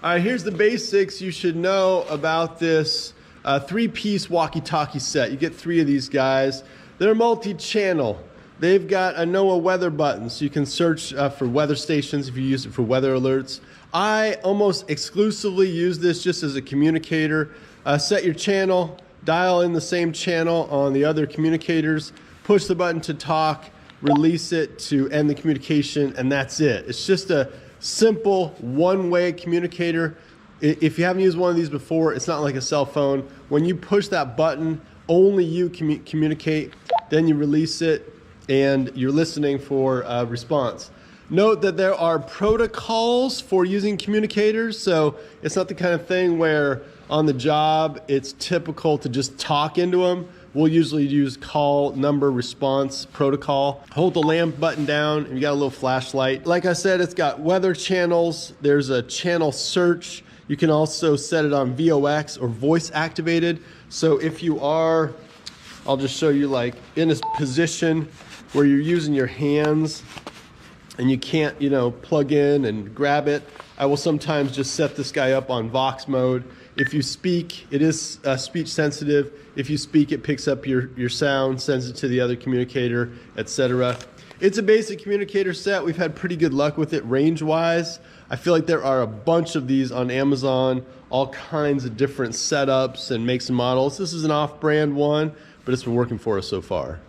All right, here's the basics you should know about this three-piece walkie-talkie set. You get 3 of these guys. They're multi-channel. They've got a NOAA weather button, so you can search for weather stations if you use it for weather alerts. I almost exclusively use this just as a communicator. Set your channel, dial in the same channel on the other communicators, push the button to talk, release it to end the communication, and that's it. It's just a simple one-way communicator. If you haven't used one of these before, it's not like a cell phone. When you push that button, only you communicate, then you release it, and you're listening for a response. Note that there are protocols for using communicators, so it's not the kind of thing where on the job it's typical to just talk into them. We'll usually use call number response protocol. Hold the lamp button down and you got a little flashlight. Like I said, it's got weather channels. There's a channel search. You can also set it on VOX or voice activated. So if you are, I'll just show you like in a position where you're using your hands and you can't, plug in and grab it, I will sometimes just set this guy up on Vox mode. If you speak, it is speech sensitive. If you speak, it picks up your sound, sends it to the other communicator, etc. It's a basic communicator set. We've had pretty good luck with it range-wise. I feel like there are a bunch of these on Amazon, all kinds of different setups and makes and models. This is an off-brand one, but it's been working for us so far.